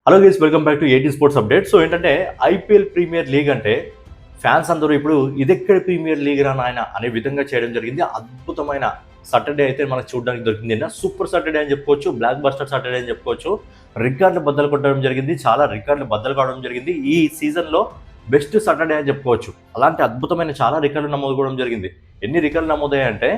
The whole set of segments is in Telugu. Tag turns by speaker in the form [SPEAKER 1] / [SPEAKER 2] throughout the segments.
[SPEAKER 1] Hello guys, welcome back to ఏటీ స్పోర్ట్స్ అప్డేట్. సో ఏంటంటే ఐపీఎల్ ప్రీమియర్ లీగ్ అంటే ఫ్యాన్స్ అందరూ ఇప్పుడు ఇదెక్కడ ప్రీమియర్ లీగ్ రా నాయన అనే విధంగా చేయడం జరిగింది. అద్భుతమైన సాటర్డే అయితే మనకు చూడడానికి దొరికింది. సూపర్ సాటర్డే అని చెప్పుకోవచ్చు, బ్లాక్ బస్టర్ సాటర్డే అని చెప్పుకోవచ్చు. రికార్డులు బద్దలు కొట్టడం జరిగింది, చాలా రికార్డులు బద్దలు కావడం జరిగింది. ఈ సీజన్లో బెస్ట్ సాటర్డే అని చెప్పుకోవచ్చు. అలాంటి అద్భుతమైన చాలా రికార్డులు నమోదు కూడా జరిగింది. ఎన్ని రికార్డులు నమోదయ్యాయంటే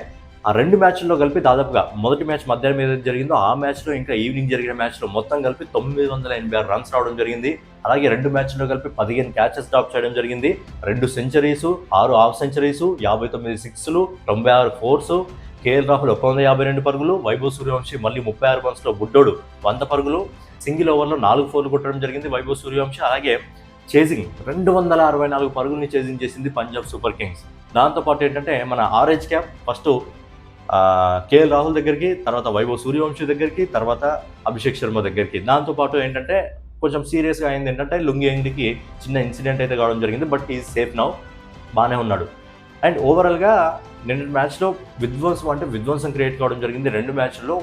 [SPEAKER 1] ఆ రెండు మ్యాచ్ల్లో కలిపి దాదాపుగా మొదటి మ్యాచ్ మధ్యాహ్నం మీద జరిగిందో ఆ మ్యాచ్లో ఇంకా ఈవినింగ్ జరిగిన మ్యాచ్లో మొత్తం కలిపి 986 రన్స్ రావడం జరిగింది. అలాగే రెండు మ్యాచ్ల్లో కలిపి 15 క్యాచెస్ డ్రాప్ చేయడం జరిగింది. 2 సెంచరీసు, 6 హాఫ్ సెంచరీసు, 59 సిక్స్లు, 96 ఫోర్సు. కేఎల్ రాహుల్ 152 పరుగులు, వైభవ్ సూర్యవంశీ మళ్ళీ 36 రన్స్లో బుడ్డోడు 100 పరుగులు. సింగిల్ ఓవర్లో 4 ఫోర్లు కొట్టడం జరిగింది వైభవ్ సూర్యవంశీ. అలాగే చేజింగ్ 264 పరుగుల్ని చేజింగ్ చేసింది పంజాబ్ సూపర్ కింగ్స్. దాంతోపాటు ఏంటంటే మన orange cap first KL Rahul దగ్గరికి, తర్వాత వైభవ్ సూర్యవంశీ దగ్గరికి, తర్వాత అభిషేక్ శర్మ దగ్గరికి. దాంతోపాటు ఏంటంటే కొంచెం సీరియస్గా అయింది ఏంటంటే లుంగి ఎండ్కి చిన్న ఇన్సిడెంట్ అయితే కావడం జరిగింది. బట్ ఈజ్ సేఫ్ నౌ, బాగానే ఉన్నాడు. అండ్ ఓవరాల్గా నిన్న మ్యాచ్లో విధ్వంసం క్రియేట్ కావడం జరిగింది. రెండు మ్యాచ్ల్లో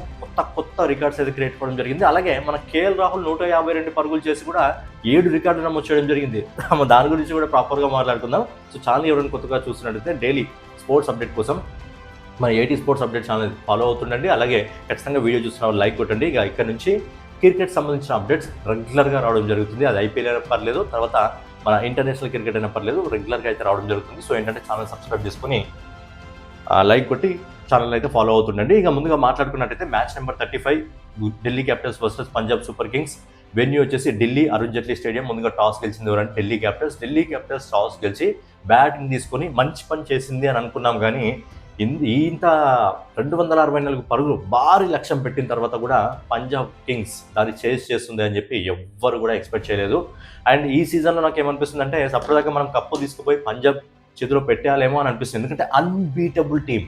[SPEAKER 1] కొత్త రికార్డ్స్ అయితే క్రియేట్ కావడం జరిగింది. అలాగే మన కేఎల్ రాహుల్ 152 పరుగులు చేసి కూడా 7 రికార్డులు నమోదు చేయడం జరిగింది. దాని గురించి కూడా ప్రాపర్గా మాట్లాడుకుందాం. సో ఛానల్ ఎవరైనా కొత్తగా చూస్తున్నట్టయితే డైలీ స్పోర్ట్స్ అప్డేట్ కోసం మన ఏటీ స్పోర్ట్స్ అప్డేట్ ఛానల్ ఫాలో అవుతుండండి. అలాగే ఖచ్చితంగా వీడియో చూస్తున్న లైక్ కొట్టండి. ఇక ఇక్కడ నుంచి క్రికెట్ సంబంధించిన అప్డేట్స్ రెగ్యులర్గా రావడం జరుగుతుంది. అది ఐపీఎల్ అయినా పర్లేదు, తర్వాత మన ఇంటర్నేషనల్ క్రికెట్ అయినా పర్లేదు, రెగ్యులర్గా అయితే రావడం జరుగుతుంది. సో ఏంటంటే ఛానల్ సబ్స్క్రైబ్ చేసుకొని లైక్ కొట్టి ఛానల్ అయితే ఫాలో అవుతుండండి. ఇక ముందుగా మాట్లాడుకున్నట్టయితే match number 35 Delhi capitals versus Punjab super kings. Venue వచ్చేసి ఢిల్లీ అరుణ్ జైట్లీ స్టేడియం. ముందుగా టాస్ గెలిచింది ఎవరంటే ఢిల్లీ క్యాపిటల్స్ టాస్ గెలిచి బ్యాటింగ్ తీసుకొని మంచి పని చేసింది అని అనుకున్నాం. కానీ ఇంత 264 పరుగులు భారీ లక్ష్యం పెట్టిన తర్వాత కూడా పంజాబ్ కింగ్స్ దాన్ని చేజ్ చేస్తుంది అని చెప్పి ఎవ్వరు కూడా ఎక్స్పెక్ట్ చేయలేదు. అండ్ ఈ సీజన్లో నాకు ఏమనిపిస్తుంది అంటే సపరేట్గా మనం కప్పు తీసుకుపోయి పంజాబ్ చేతిలో పెట్టాలేమో అని అనిపిస్తుంది. ఎందుకంటే అన్బీటబుల్ టీం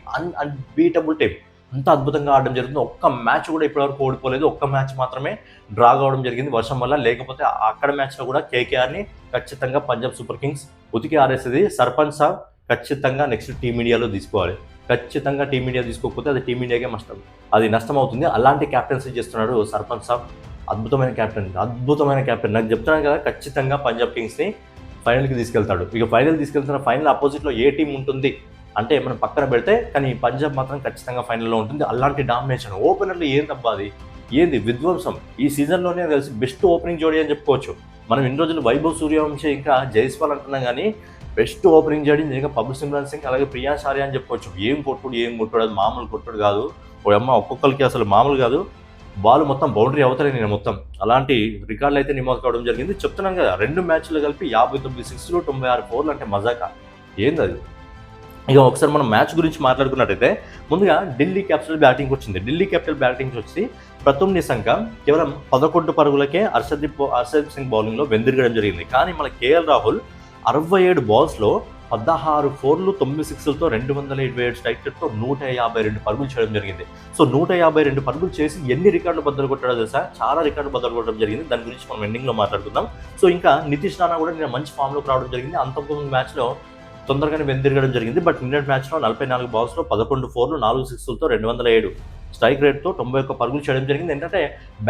[SPEAKER 1] అంత అద్భుతంగా ఆడడం జరుగుతుంది. ఒక్క మ్యాచ్ కూడా ఇప్పటివరకు ఓడిపోలేదు. ఒక్క మ్యాచ్ మాత్రమే డ్రా కావడం జరిగింది వర్షం వల్ల. లేకపోతే అక్కడ మ్యాచ్లో కూడా కేకేఆర్ని ఖచ్చితంగా పంజాబ్ సూపర్ కింగ్స్ ఉతికి ఆరేసేది. సర్పంచ్ సాబ్ ఖచ్చితంగా నెక్స్ట్ టీమిండియాలో తీసుకోవాలి. ఖచ్చితంగా టీమిండియా తీసుకోకపోతే అది టీమిండియాకే నష్టం అవుతుంది. అలాంటి క్యాప్టెన్సీ చేస్తున్నాడు సర్పంచ్ సాబ్. అద్భుతమైన క్యాప్టెన్ నాకు చెప్తున్నాను కదా, ఖచ్చితంగా పంజాబ్ కింగ్స్ని ఫైనల్కి తీసుకెళ్తాడు. ఇక ఫైనల్ అపోజిట్లో ఏ టీం ఉంటుంది అంటే మనం పక్కన పెడితే, కానీ పంజాబ్ మాత్రం ఖచ్చితంగా ఫైనల్లో ఉంటుంది. అలాంటి డామినేషన్ ఓపెనర్లు ఏంది విధ్వంసం. ఈ సీజన్లోనే కలిసి బెస్ట్ ఓపెనింగ్ జోడీ అని చెప్పుకోవచ్చు. మనం ఇన్ని రోజులు వైభవ్ సూర్యవంశీ ఇంకా జైస్వాల్ అంటున్నాం, కానీ బెస్ట్ ఓపెనింగ్ జోడీ నిజంగా పబ్లిక్ సిమ్రాన్ సింగ్ అలాగే ప్రియాంశ్ ఆర్య అని చెప్పుకోవచ్చు. ఏం కొట్టుడు అది మామూలు కొట్టుడు కాదు. ఒక్కొక్కరికి అసలు మామూలు కాదు. బాల్ మొత్తం బౌండరీ అవుతాయి నేను మొత్తం. అలాంటి రికార్డులు అయితే నమోదు కావడం జరిగింది. చెప్తున్నాను కదా, రెండు మ్యాచ్లు కలిపి 59 సిక్స్లు, 96 ఫోర్లు అంటే మజాకా ఏంది అది. ఇక ఒకసారి మనం మ్యాచ్ గురించి మాట్లాడుకున్నట్టయితే ముందుగా ఢిల్లీ క్యాపిటల్ బ్యాటింగ్ వచ్చి ప్రథమ్ నిశంక కేవలం 11 పరుగులకే హర్షదీప్ సింగ్ బౌలింగ్లో వెందిరగడం జరిగింది. కానీ మన కేఎల్ రాహుల్ 67 బాల్స్లో 16 ఫోర్లు, 9 సిక్స్లతో 277 స్ట్రైక్ రేట్తో 152 పరుగులు చేయడం జరిగింది. సో 152 పరుగులు చేసి ఎన్ని రికార్డులు బద్దలు కొట్టాడో తెలుసా? చాలా రికార్డులు బద్దలు కొట్టడం జరిగింది. దాని గురించి మనం ఎండింగ్లో మాట్లాడుకుందాం. సో ఇంకా నితీష్ రాణా కూడా నేను మంచి ఫామ్లోకి రావడం జరిగింది. అంతకుముందు మ్యాచ్లో తొందరగానే వెందిరగడం జరిగింది. బట్ నిన్నటి మ్యాచ్లో 44 బాల్స్లో 11 ఫోర్లు, 4 సిక్స్లతో 207 స్ట్రైక్ రేట్తో 91 పరుగులు చేయడం జరిగింది. ఏంటంటే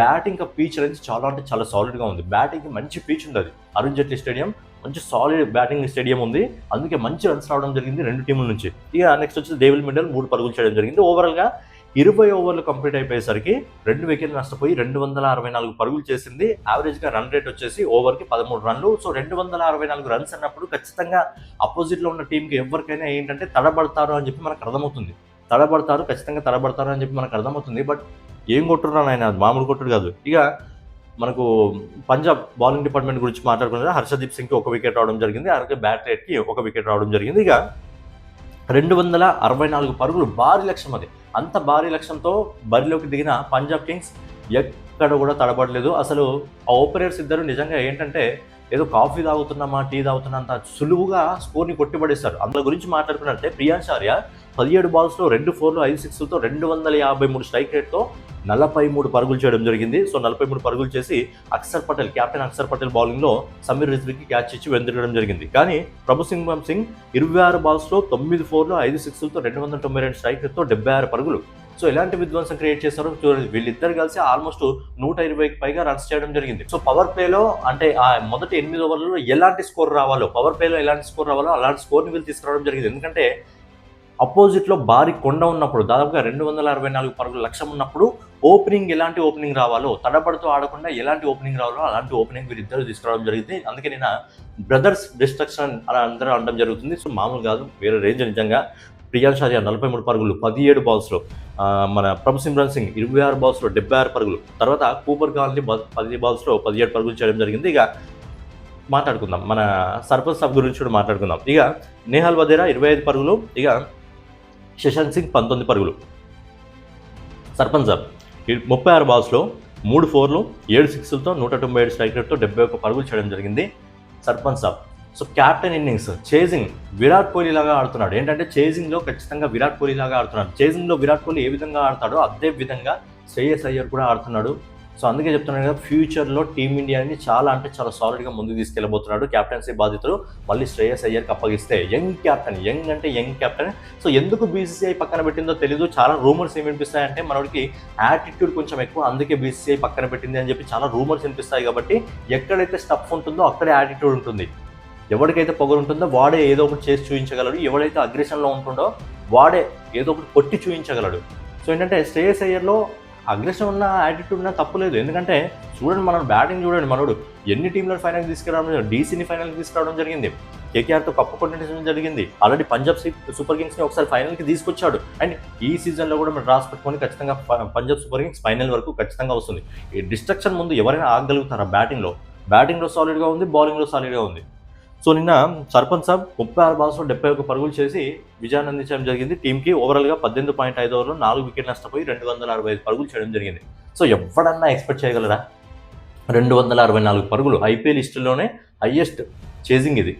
[SPEAKER 1] బ్యాటింగ్ పిచ్ అనేది చాలా సాలిడ్గా ఉంది. బ్యాటింగ్కి మంచి పిచ్ ఉంది. అది అరుణ్ జైట్లీ స్టేడియం మంచి సాలిడ్ బ్యాటింగ్ స్టేడియం ఉంది. అందుకే మంచి రన్స్ రావడం జరిగింది రెండు టీముల నుంచి. ఇక నెక్స్ట్ వచ్చి డేవిడ్ మిల్లర్ 3 పరుగులు చేయడం జరిగింది. ఓవరాల్గా 20 ఓవర్లు కంప్లీట్ అయిపోయేసరికి 2 వికెట్లు నష్టపోయి 264 పరుగులు చేసింది. యావరేజ్గా రన్ రేట్ వచ్చేసి ఓవర్కి 13 రన్లు. సో 264 రన్స్ అన్నప్పుడు ఖచ్చితంగా అపోజిట్లో ఉన్న టీంకి ఎవరికైనా ఏంటంటే తడబడతారు అని చెప్పి మనకు అర్థమవుతుంది. ఖచ్చితంగా తడబడతారు అని చెప్పి మనకు అర్థమవుతుంది. బట్ ఏం కొట్టున్నాను ఆయన, మామూలు కొట్టుడు కాదు. ఇక మనకు పంజాబ్ బౌలింగ్ డిపార్ట్మెంట్ గురించి మాట్లాడుకున్నది. హర్షదీప్ సింగ్కి 1 వికెట్ రావడం జరిగింది. అలాగే బ్యాట్ రేట్కి 1 వికెట్ రావడం జరిగింది. ఇక 264 పరుగులు భారీ లక్ష్యం. అది అంత భారీ లక్ష్యంతో బరిలోకి దిగిన పంజాబ్ కింగ్స్ ఎక్కడ కూడా తడబడలేదు. అసలు ఆ ఓపెనర్స్ ఇద్దరు నిజంగా ఏంటంటే ఏదో కాఫీ తాగుతున్నామా, టీ తాగుతున్నంత సులువుగా స్కోర్ని కొట్టిపడేస్తారు. అందులో గురించి మాట్లాడుకున్నట్టే ప్రియాంశ్ ఆర్య 17 బాల్స్లో 2 ఫోర్లు, 5 సిక్స్లతో 253 స్ట్రైక్ రేట్తో 43 పరుగులు చేయడం జరిగింది. సో 43 పరుగులు చేసి కెప్టెన్ అక్షర్ పటేల్ బౌలింగ్లో సమీర్ రిజ్వీకి క్యాచ్ ఇచ్చి వెందిరగడం జరిగింది. కానీ ప్రభు సింగ్ 26 బాల్స్లో 9 ఫోర్లు, 5 సిక్స్లతో 292 స్ట్రైక్ రేట్తో 76 పరుగులు. సో ఎలాంటి విధ్వంసం క్రియేట్ చేస్తారో చూడండి. వీళ్ళిద్దరు కలిసి ఆల్మోస్ట్ 120కి పైగా రన్స్ చేయడం జరిగింది. సో పవర్ ప్లేలో అంటే ఆ మొదటి 8 ఓవర్లలో ఎలాంటి స్కోర్ రావాలో, పవర్ ప్లేలో ఎలాంటి స్కోర్ రావాలో అలాంటి స్కోర్ని వీళ్ళు తీసుకురావడం జరిగింది. ఎందుకంటే అపోజిట్లో భారీ కొండ ఉన్నప్పుడు, దాదాపుగా 264 పరుగుల లక్ష్యం ఉన్నప్పుడు ఎలాంటి ఓపెనింగ్ రావాలో, తడబడుతూ ఆడకుండా ఎలాంటి ఓపెనింగ్ రావాలో అలాంటి ఓపెనింగ్ వీరిద్దరు తీసుకురావడం జరిగింది. అందుకే నేను బ్రదర్స్ డిస్ట్రక్షన్ అలా అందరూ అనడం జరుగుతుంది. సో మామూలు కాదు, వేరే రేంజ్ నిజంగా. ప్రియాంశ్ ఆర్య 43 పరుగులు 17 బాల్స్లో, మన ప్రభు సిమ్రన్ సింగ్ 26 బాల్స్లో 76 పరుగులు, తర్వాత కూపర్ కాలనీ 10 బాల్స్లో 17 పరుగులు చేయడం జరిగింది. ఇక మాట్లాడుకుందాం, మన సర్పంచ్ సబ్ గురించి కూడా మాట్లాడుకుందాం. ఇక నేహాల్ వదేరా 25 పరుగులు, ఇక శశాంక్ సింగ్ 19 పరుగులు. సర్పంచ్ సాబ్ 36 బాల్స్లో 3 4లు 7 6లతో 197 స్ట్రైక్ రేట్తో 71 పరుగులు చేయడం జరిగింది sarpanch sahab. So captain innings chasing Virat Kohli లాగా ఆడుతున్నాడు. ఏంటంటే చేజింగ్లో ఖచ్చితంగా విరాట్ కోహ్లీ లాగా ఆడుతున్నాడు. చేజింగ్లో విరాట్ కోహ్లీ ఏ విధంగా ఆడతాడో అదే విధంగా శ్రేయస్ అయ్యర్ కూడా ఆడుతున్నాడు. సో అందుకే చెప్తున్నాను కదా, ఫ్యూచర్లో టీమిండియాని చాలా అంటే చాలా సాలిడ్గా ముందుకు తీసుకెళ్ళబోతున్నాడు. క్యాప్టెన్సీ బాధ్యతలు మళ్ళీ శ్రేయస్ అయ్యర్కి అప్పగిస్తే యంగ్ క్యాప్టెన్. సో ఎందుకు బీసీసీఐ పక్కన పెట్టిందో తెలీదు. చాలా రూమర్స్ ఏమి వినిపిస్తాయంటే మనోడికి యాటిట్యూడ్ కొంచెం ఎక్కువ, అందుకే బీసీసీఐ పక్కన పెట్టింది అని చెప్పి చాలా రూమర్స్ వినిపిస్తాయి. కాబట్టి ఎక్కడైతే స్టఫ్ ఉంటుందో అక్కడే యాటిట్యూడ్ ఉంటుంది. ఎవరికైతే పొగరు ఉంటుందో వాడే ఏదో ఒకటి చేసి చూపించగలడు. ఎవడైతే అగ్రెషన్లో ఉంటుండో వాడే ఏదో ఒకటి కొట్టి చూపించగలడు. సో ఏంటంటే శ్రేయస్ అయ్యర్లో అగ్రెషన్ ఉన్న యాటిట్యూడ్ ఉన్న తప్పులేదు. ఎందుకంటే చూడండి, మనం బ్యాటింగ్ చూడండి, మనోడు ఎన్ని టీంలను ఫైనల్కి తీసుకురావడం, డీసీని ఫైనల్కి తీసుకురావడం జరిగింది, కేకేఆర్తో కప్పు కొట్టడం జరిగింది, ఆల్రెడీ పంజాబ్ సూపర్ కింగ్స్ని ఒకసారి ఫైనల్కి తీసుకొచ్చాడు. అండ్ ఈ సీజన్లో కూడా మనం రాసి పెట్టుకొని ఖచ్చితంగా పంజాబ్ సూపర్ కింగ్స్ ఫైనల్ వరకు ఖచ్చితంగా వస్తుంది. ఈ డిస్ట్రక్షన్ ముందు ఎవరైనా ఆగగలుగుతారా? బ్యాటింగ్లో సాలిడ్గా ఉంది, బౌలింగ్లో సాలిడ్గా ఉంది. సో నిన్న సర్పంచ్ సాబ్ 36 బాల్స్లో 71 పరుగులు చేసి విజయాన్ని అందించడం జరిగింది టీంకి. ఓవరాల్గా 18.5 ఓవర్లో 4 వికెట్లు నష్టపోయి 265 పరుగులు చేయడం జరిగింది. సో ఎవడన్నా ఎక్స్పెక్ట్ చేయగలరా? 264 పరుగులు ఐపీఎల్ హిస్టరీలోనే హైయెస్ట్ చేజింగ్ ఇది.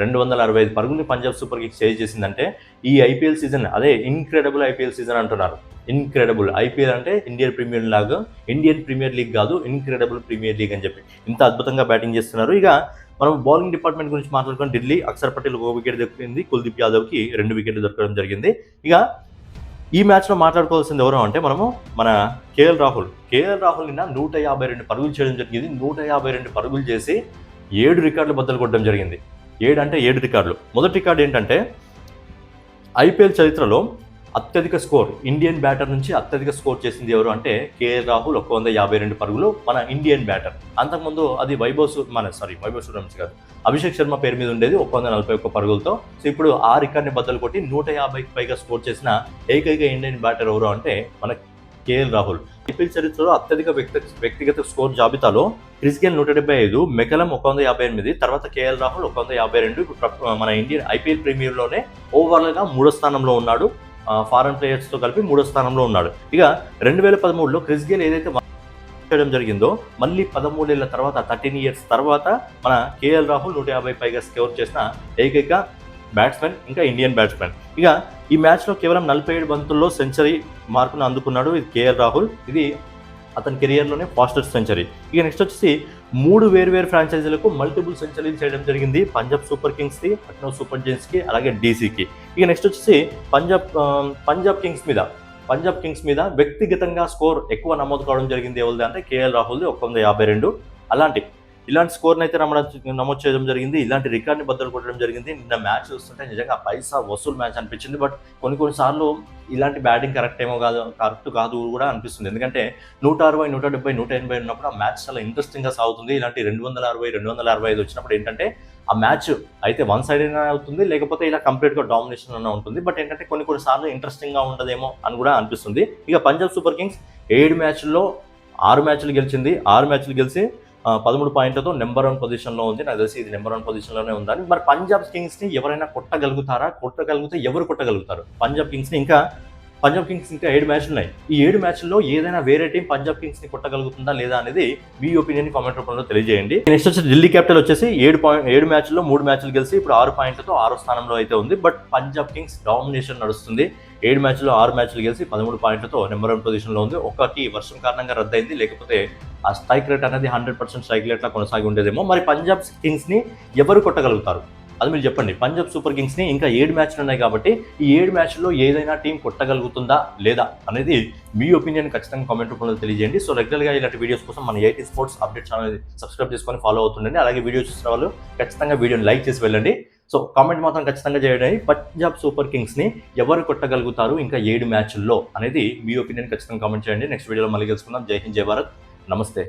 [SPEAKER 1] 265 పరుగులు పంజాబ్ సూపర్ కింగ్స్ చేజ్ చేసిందంటే ఈ ఐపీఎల్ సీజన్, అదే ఇన్క్రెడిబుల్ ఐపీఎల్ సీజన్ అంటున్నారు. ఇన్క్రెడిబుల్ ఐపీఎల్ అంటే ఇండియన్ ప్రీమియర్ లీగ్ కాదు, ఇన్క్రెడిబుల్ ప్రీమియర్ లీగ్ అని చెప్పి ఇంత అద్భుతంగా బ్యాటింగ్ చేస్తున్నారు. ఇక మనం బౌలింగ్ డిపార్ట్మెంట్ గురించి మాట్లాడుకుని ఢిల్లీ అక్షర్ పటేల్ 1 వికెట్ దొరికింది, కుల్దీప్ యాదవ్కి 2 వికెట్లు దొరకడం జరిగింది. ఇక ఈ మ్యాచ్లో మాట్లాడుకోవాల్సింది ఎవరు అంటే మనము మన కేఎల్ రాహుల్ నిన్న 152 పరుగులు చేయడం జరిగింది. 152 పరుగులు చేసి 7 రికార్డులు బద్దలు కొట్టడం జరిగింది. 7 రికార్డులు. మొదటి రికార్డు ఏంటంటే ఐపీఎల్ చరిత్రలో అత్యధిక స్కోర్, ఇండియన్ బ్యాటర్ నుంచి అత్యధిక స్కోర్ చేసింది ఎవరు అంటే కేఎల్ రాహుల్ 152 పరుగులు, మన ఇండియన్ బ్యాటర్. అంతకుముందు అది వైభవ్ సూర్యవంశీ కాదు, అభిషేక్ శర్మ పేరు మీద ఉండేది 141 పరుగులతో. సో ఇప్పుడు ఆ రికార్డ్ని బద్దలు కొట్టి 150కి పైగా స్కోర్ చేసిన ఏకైక ఇండియన్ బ్యాటర్ ఎవరు అంటే మన కేఎల్ రాహుల్. ఐపీఎల్ చరిత్రలో అత్యధిక వ్యక్తిగత స్కోర్ జాబితాలో క్రిస్ గేల్ 175, మెకలం 158, తర్వాత కేఎల్ రాహుల్ 152. ఇప్పుడు మన ఇండియన్ ఐపీఎల్ ప్రీమియర్లోనే ఓవరాల్గా 3వ స్థానంలో ఉన్నాడు. ఫారెన్ ప్లేయర్స్తో కలిపి 3వ స్థానంలో ఉన్నాడు. ఇక 2013లో క్రిస్ గేల్ ఏదైతే చేయడం జరిగిందో మళ్ళీ 13 ఏళ్ల తర్వాత 13 ఇయర్స్ తర్వాత మన కేఎల్ రాహుల్ 150 పైగా స్కోర్ చేసిన ఏకైక బ్యాట్స్మెన్, ఇంకా ఇండియన్ బ్యాట్స్మెన్. ఇక ఈ మ్యాచ్లో కేవలం 47 బంతుల్లో సెంచరీ మార్కును అందుకున్నాడు ఇది కేఎల్ రాహుల్. ఇది అతని కెరియర్లోనే ఫాస్టెస్ట్ సెంచరీ. ఇక నెక్స్ట్ వచ్చేసి 3 వేరు ఫ్రాంచైజీలకు మల్టిపుల్ సెంచరీలు చేయడం జరిగింది. పంజాబ్ సూపర్ కింగ్స్కి, లక్నో సూపర్ జైంట్స్కి, అలాగే డీసీకి. ఇక నెక్స్ట్ వచ్చేసి పంజాబ్ కింగ్స్ మీద వ్యక్తిగతంగా స్కోర్ ఎక్కువ నమోదు కావడం జరిగింది. ఎవరిది అంటే కేఎల్ రాహుల్ది 152. ఇలాంటి స్కోర్ని అయితే నమోదు చేయడం జరిగింది. ఇలాంటి రికార్డ్ని బద్దలు కొట్టడం జరిగింది. నిన్న మ్యాచ్ చూస్తుంటే నిజంగా పైసా వసూలు మ్యాచ్ అనిపించింది. బట్ కొన్నిసార్లు ఇలాంటి బ్యాటింగ్ కరెక్ట్ కాదు కూడా అనిపిస్తుంది. ఎందుకంటే 160, 170, 180 ఉన్నప్పుడు ఆ మ్యాచ్ చాలా ఇంట్రెస్టింగ్గా సాగుతుంది. ఇలాంటి 260, 265 వచ్చినప్పుడు ఏంటంటే ఆ మ్యాచ్ అయితే వన్ సైడ్ అయినా అవుతుంది, లేకపోతే ఇలా కంప్లీట్గా డామినేషన్ అయినా ఉంటుంది. బట్ ఏంటంటే కొన్నిసార్లు ఇంట్రెస్టింగ్గా ఉండదేమో అని కూడా అనిపిస్తుంది. ఇక పంజాబ్ సూపర్ కింగ్స్ 7 మ్యాచ్ల్లో 6 మ్యాచ్లు గెలిచింది. 6 మ్యాచ్లు గెలిచి 13 పాయింట్లతో నెంబర్ 1 పొజిషన్లో ఉంది. నాకు తెలిసి ఇది నెంబర్ 1 పొజిషన్లోనే ఉందని. మరి పంజాబ్ కింగ్స్ని ఎవరైనా కొట్టగలిగితే ఎవరు కొట్టగలుగుతారు పంజాబ్ కింగ్స్ని? పంజాబ్ కింగ్స్ ఇంకా 7 మ్యాచ్లు ఉన్నాయి. ఈ 7 మ్యాచ్ల్లో ఏదైనా వేరే టీం పంజాబ్ కింగ్స్ని కొట్టగలుగుతుందా లేదా అనేది మీ ఒపీనియన్ కామెంట్ రూపంలో తెలియజేయండి. నెక్స్ట్ వచ్చి ఢిల్లీ క్యాపిటల్ వచ్చేసి 7 మ్యాచ్ల్లో 3 మ్యాచ్లు గెలిచి ఇప్పుడు 6 పాయింట్లతో 6వ స్థానంలో అయితే ఉంది. బట్ పంజాబ్ కింగ్స్ డామినేషన్ నడుస్తుంది. 7 మ్యాచ్ల్లో 6 మ్యాచ్లు గెలిచి 13 పాయింట్లతో నెంబర్ 1 పొజిషన్లో ఉంది. ఒకటి వర్షం కారణంగా రద్దయింది, లేకపోతే ఆ స్ట్రైక్ రేట్ అనేది 100% స్ట్రైక్ రేట్లా కొనసాగి ఉండేదేమో. మరి పంజాబ్ కింగ్స్ని ఎవరు కొట్టగలుగుతారు? అది మీరు చెప్పండి. పంజాబ్ సూపర్ కింగ్స్ని ఇంకా 7 మ్యాచ్లు ఉన్నాయి కాబట్టి ఈ 7 మ్యాచ్ల్లో ఏదైనా టీం కొట్టగలుగుతుందా లేదా అనేది మీ ఒపీనియన్ ఖచ్చితంగా కామెంట్ రూపంలో తెలియజేయండి. సో రెగ్యులర్గా ఇలాంటి వీడియోస్ కోసం మన eighty sports update channel subscribe చేసుకొని ఫాలో అవుతుండండి. అలాగే వీడియో చూసిన వాళ్ళు ఖచ్చితంగా వీడియోని లైక్ చేసి వెళ్ళండి. సో కామెంట్ మాత్రం ఖచ్చితంగా చేయండి. పంజాబ్ సూపర్ కింగ్స్ని ఎవరు కొట్టగలుగుతారు ఇంకా 7 మ్యాచ్ల్లో అనేది మీ ఒపీనియన్ ఖచ్చితంగా కామెంట్ చేయండి. నెక్స్ట్ వీడియోలో మళ్ళీ కలుసుకుందాం. జై హింద్, జై భారత్, నమస్తే.